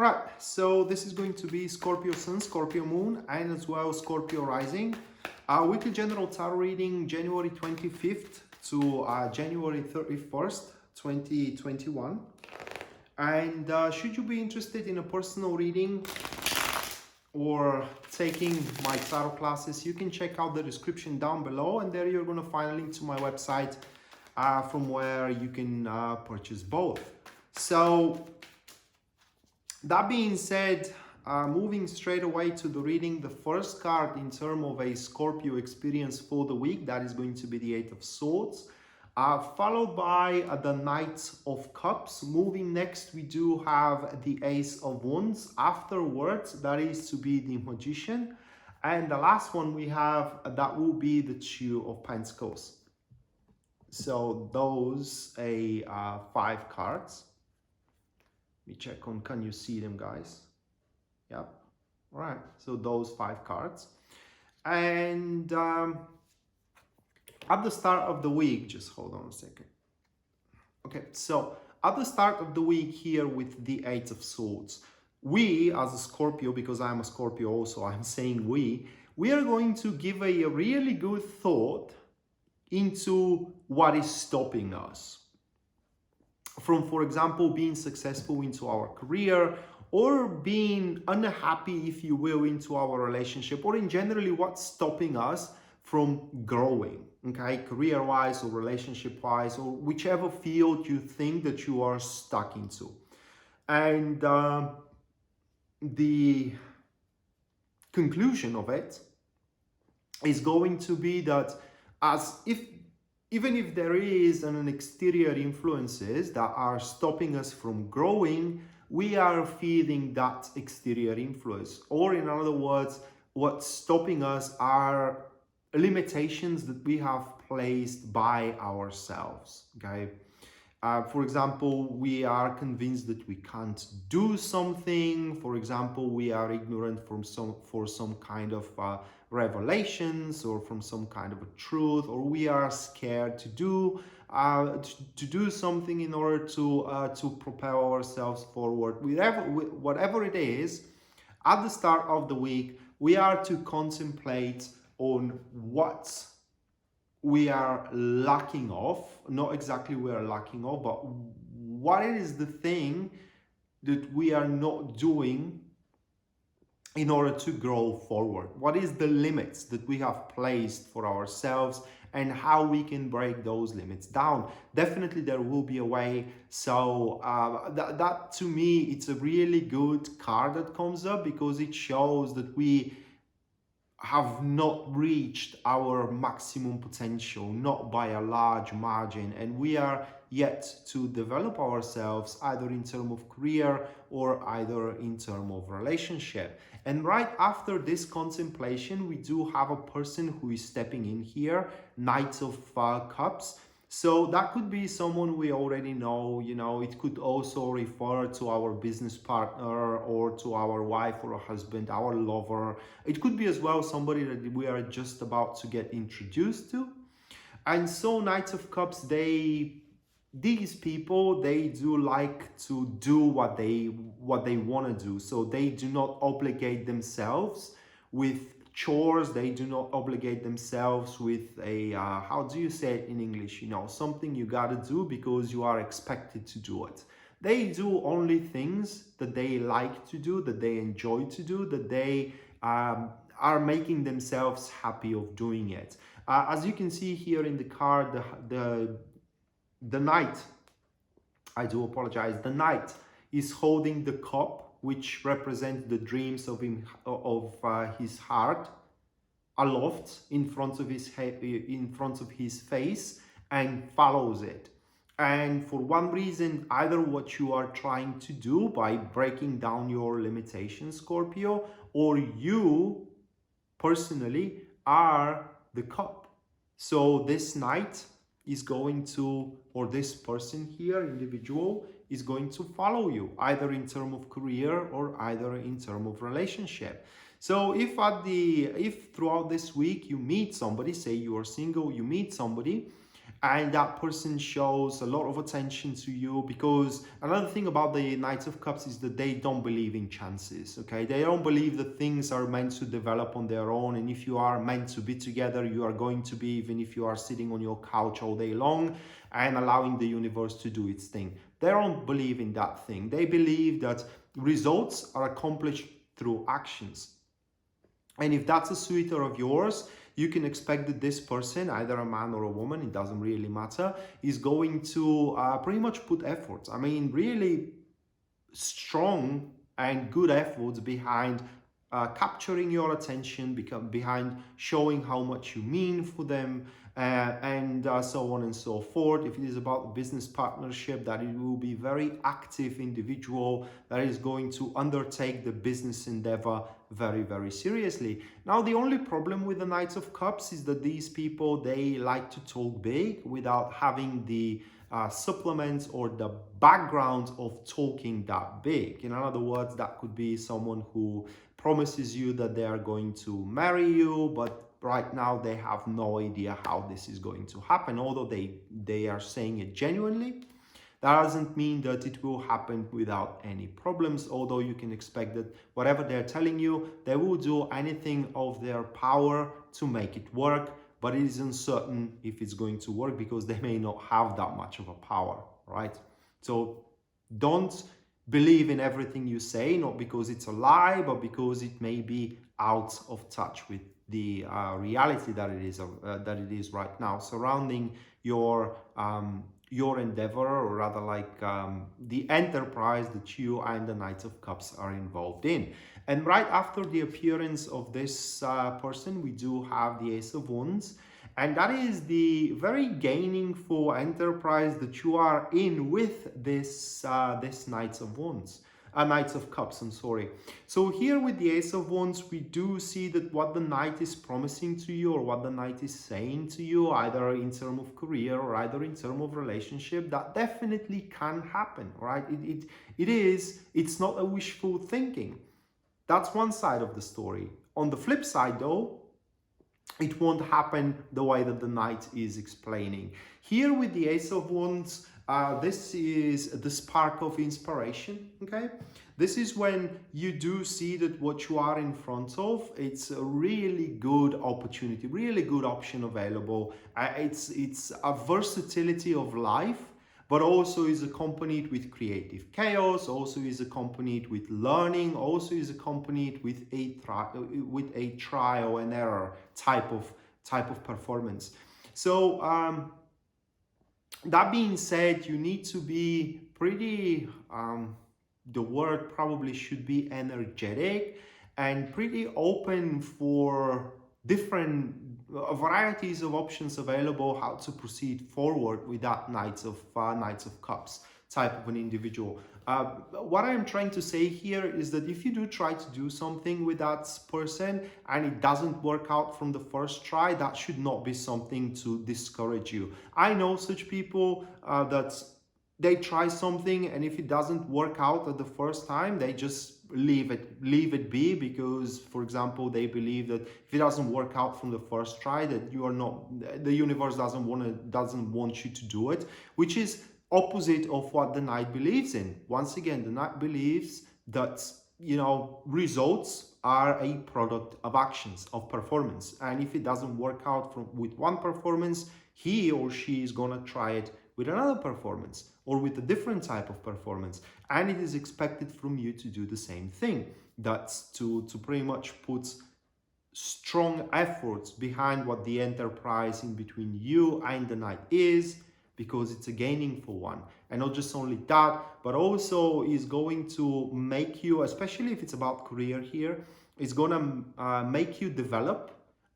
Right, so this is going to be Scorpio Sun, Scorpio Moon, and as well Scorpio Rising. Weekly General Tarot reading January 25th to January 31st, 2021. And should you be interested in a personal reading or taking my tarot classes, you can check out the description down below, and there you're going to find a link to my website from where you can purchase both. So that being said, moving straight away to the reading, the first card in terms of a Scorpio experience for the week, that is going to be the Eight of Swords, followed by the Knight of Cups. Moving next, we do have the Ace of Wands. Afterwards, that is to be the Magician. And the last one we have, that will be the Two of Pentacles. So those are 5 cards. Let me check on, can you see them, guys? Yep. All right, so those 5 cards. And at the start of the week, just hold on a second. Okay, so at the start of the week here with the Eight of Swords, we as a Scorpio, because I'm a Scorpio also, I'm saying we are going to give a really good thought into what is stopping us from, for example, being successful into our career, or being unhappy, if you will, into our relationship, or in generally what's stopping us from growing, okay, career-wise or relationship-wise, or whichever field you think that you are stuck into. And the conclusion of it is going to be that even if there is an exterior influences that are stopping us from growing, we are feeding that exterior influence. Or in other words, what's stopping us are limitations that we have placed by ourselves, okay? For example, we are convinced that we can't do something. For example, we are ignorant for some kind of revelations, or from some kind of a truth, or we are scared to do something in order to propel ourselves forward. Whatever it is, at the start of the week, we are to contemplate on what we are lacking of, not exactly we are lacking of, but what is the thing that we are not doing in order to grow forward. What is the limits that we have placed for ourselves, and how we can break those limits down. Definitely there will be a way. So that to me, it's a really good card that comes up, because it shows that we have not reached our maximum potential, not by a large margin, and we are yet to develop ourselves, either in terms of career or either in terms of relationship. And right after this contemplation, we do have a person who is stepping in here, Knight of Cups. So that could be someone we already know, you know, it could also refer to our business partner, or to our wife or a husband, our lover. It could be as well somebody that we are just about to get introduced to. And so Knights of Cups, these people, they do like to do what they want to do. So they do not obligate themselves with chores. They do not obligate themselves with a how do you say it in English, you know, something you got to do because you are expected to do it. They do only things that they like to do, that they enjoy to do, that they are making themselves happy of doing it. As you can see here in the card, the Knight, I do apologize, the Knight is holding the cup, which represents the dreams of his heart, aloft in front of his head, in front of his face, and follows it. And for one reason, either what you are trying to do by breaking down your limitations, Scorpio, or you personally are the cup. So this Knight is going to, or this person here, individual, is going to follow you, either in terms of career or either in terms of relationship. So if throughout this week you meet somebody, say you are single, you meet somebody, and that person shows a lot of attention to you. Because another thing about the Knights of Cups is that they don't believe in chances, okay? They don't believe that things are meant to develop on their own, and if you are meant to be together, you are going to be, even if you are sitting on your couch all day long and allowing the universe to do its thing. They don't believe in that thing. They believe that results are accomplished through actions. And if that's a suitor of yours, you can expect that this person, either a man or a woman, it doesn't really matter, is going to pretty much put efforts. I mean, really strong and good efforts behind capturing your attention, behind showing how much you mean for them, and so on and so forth. If it is about business partnership, that it will be very active individual that is going to undertake the business endeavor very, very seriously. Now, the only problem with the Knights of Cups is that these people, they like to talk big without having the supplements or the background of talking that big. In other words, that could be someone who promises you that they are going to marry you, but right now they have no idea how this is going to happen. Although they are saying it genuinely, that doesn't mean that it will happen without any problems. Although you can expect that whatever they're telling you, they will do anything of their power to make it work, but it is uncertain if it's going to work because they may not have that much of a power, right? So don't believe in everything you say, not because it's a lie, but because it may be out of touch with the reality that it is right now surrounding your endeavor, or rather like the enterprise that you and the Knights of Cups are involved in. And right after the appearance of this person, we do have the Ace of Wands. And that is the very gaining for enterprise that you are in with this Knights of Wands. Knights of Cups, I'm sorry. So here with the Ace of Wands, we do see that what the Knight is promising to you, or what the Knight is saying to you, either in terms of career or either in terms of relationship, that definitely can happen, right? It's not a wishful thinking. That's one side of the story. On the flip side, though, it won't happen the way that the Knight is explaining. Here with the Ace of Wands, this is the spark of inspiration, okay? This is when you do see that what you are in front of, it's a really good opportunity, really good option available. It's a versatility of life, but also is accompanied with creative chaos, also is accompanied with learning, also is accompanied with a trial and error type of performance. So that being said, you need to be pretty, the word probably should be energetic and pretty open for different varieties of options available how to proceed forward with that Knights of Cups type of an individual. What I'm trying to say here is that if you do try to do something with that person and it doesn't work out from the first try, that should not be something to discourage you. I know such people that they try something, and if it doesn't work out at the first time, they just leave it be, because, for example, they believe that if it doesn't work out from the first try, that you are not, the universe doesn't want you to do it, which is opposite of what the Knight believes in. Once again, the Knight believes that, you know, results are a product of actions, of performance, and if it doesn't work out with one performance, he or she is gonna try it with another performance or with a different type of performance, and it is expected from you to do the same thing. That's to pretty much put strong efforts behind what the enterprise in between you and the Knight is, because it's a gaining for one. And not just only that, but also is going to make you, especially if it's about career here, it's gonna make you develop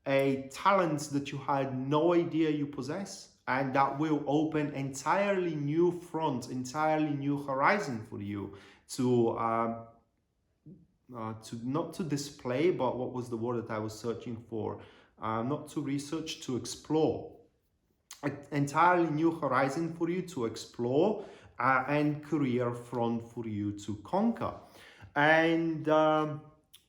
a talent that you had no idea you possess, and that will open entirely new front, entirely new horizon for you to not to display, but what was the word that I was searching for? Not to research, to explore. An entirely new horizon for you to explore, and career front for you to conquer. And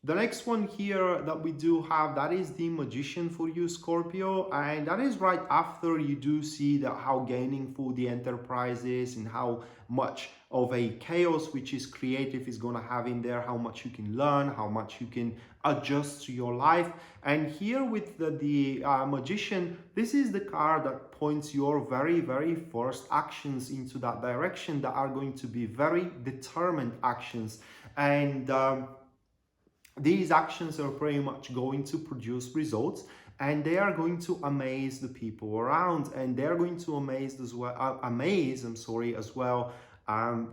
The next one here that we do have, that is the Magician for you, Scorpio, and that is right after you do see that how gaining for the enterprise is and how much of a chaos which is creative is going to have in there, how much you can learn, how much you can adjust to your life. And here with the Magician, this is the card that points your very first actions into that direction that are going to be very determined actions. And these actions are pretty much going to produce results, and they are going to amaze the people around, and they're going to amaze as well. As well.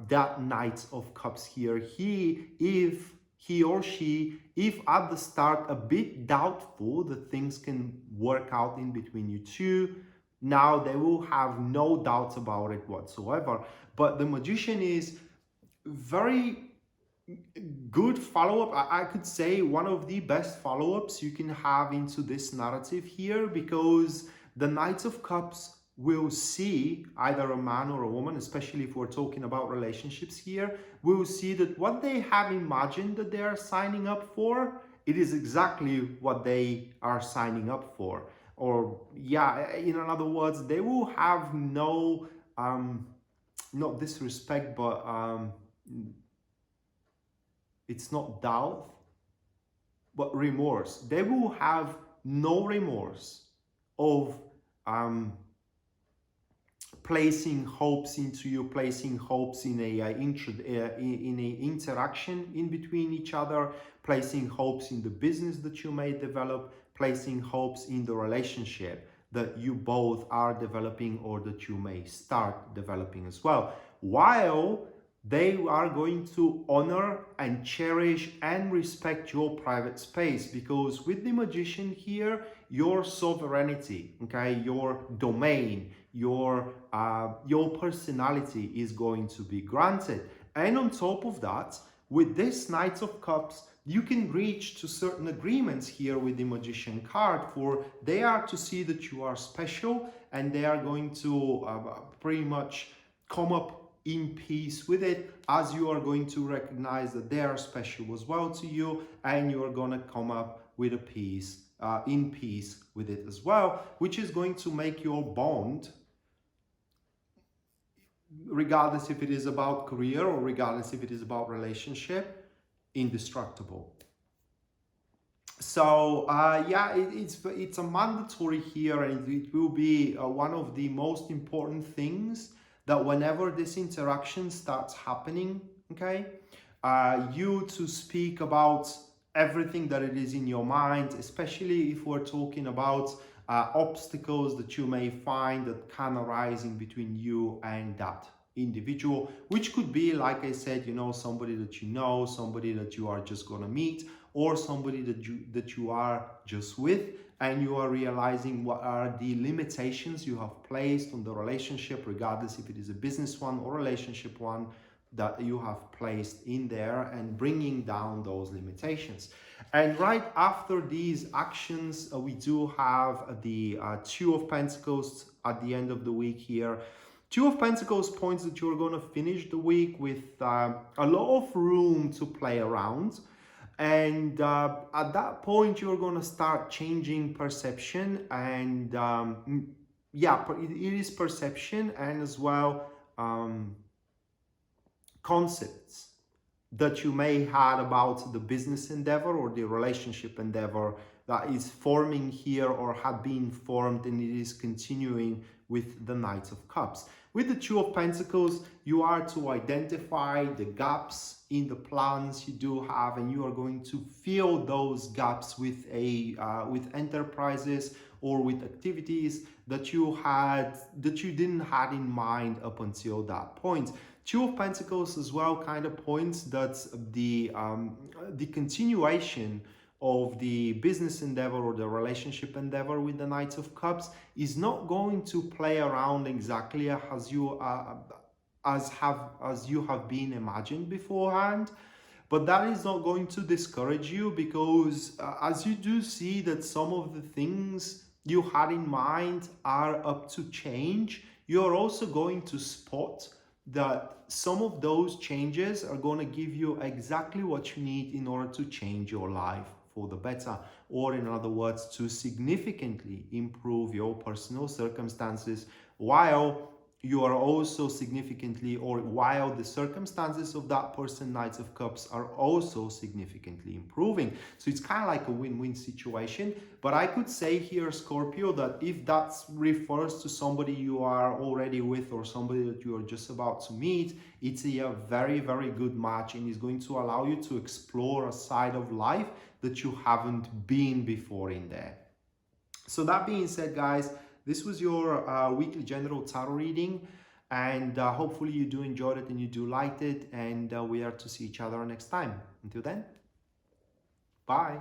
That Knight of Cups here. If he or she, if at the start a bit doubtful that things can work out in between you two, now they will have no doubts about it whatsoever. But the Magician is very good follow-up. I could say one of the best follow-ups you can have into this narrative here, because the Knight of Cups will see either a man or a woman, especially if we're talking about relationships here, will see that what they have imagined that they are signing up for, it is exactly what they are signing up for. Or yeah, in other words, they will have no not disrespect, but it's not doubt, but remorse. They will have no remorse of placing hopes into you, placing hopes in a interaction in between each other, placing hopes in the business that you may develop, placing hopes in the relationship that you both are developing or that you may start developing as well. While they are going to honor and cherish and respect your private space, because with the Magician here, your sovereignty, okay, your domain, your personality is going to be granted. And on top of that, with this Knight of Cups, you can reach to certain agreements here with the Magician card, for they are to see that you are special, and they are going to pretty much come up in peace with it, as you are going to recognize that they are special as well to you, and you are going to come up with a peace, in peace with it as well, which is going to make your bond, regardless if it is about career or regardless if it is about relationship, indestructible. So yeah, it's a mandatory here, and it will be one of the most important things that whenever this interaction starts happening, okay, you to speak about everything that it is in your mind, especially if we're talking about obstacles that you may find that can arise in between you and that individual, which could be, like I said, you know, somebody that you know, somebody that you are just gonna meet, or somebody that you are just with, and you are realizing what are the limitations you have placed on the relationship, regardless if it is a business one or relationship one, that you have placed in there, and bringing down those limitations. And right after these actions, we do have the Two of Pentacles at the end of the week here. Two of Pentacles points that you're going to finish the week with a lot of room to play around. And at that point, you're going to start changing perception. And yeah, it is perception, and as well concepts that you may had about the business endeavor or the relationship endeavor that is forming here or had been formed, and it is continuing with the Knight of Cups. With the Two of Pentacles, you are to identify the gaps in the plans you do have, and you are going to fill those gaps with with enterprises or with activities that you didn't had in mind up until that point. Two of Pentacles as well kind of points that the continuation of the business endeavor or the relationship endeavor with the Knight of Cups is not going to play around exactly as you have been imagined beforehand. But that is not going to discourage you, because as you do see that some of the things you had in mind are up to change, you're also going to spot that some of those changes are going to give you exactly what you need in order to change your life for the better, or in other words, to significantly improve your personal circumstances, while you are also significantly, or while the circumstances of that person, Knights of Cups, are also significantly improving. So it's kind of like a win-win situation. But I could say here, Scorpio, that if that refers to somebody you are already with or somebody that you are just about to meet, it's a very, very good match, and is going to allow you to explore a side of life that you haven't been before in there. So that being said, guys, this was your weekly general tarot reading, and hopefully you do enjoy it and you do like it, and we are to see each other next time. Until then, bye.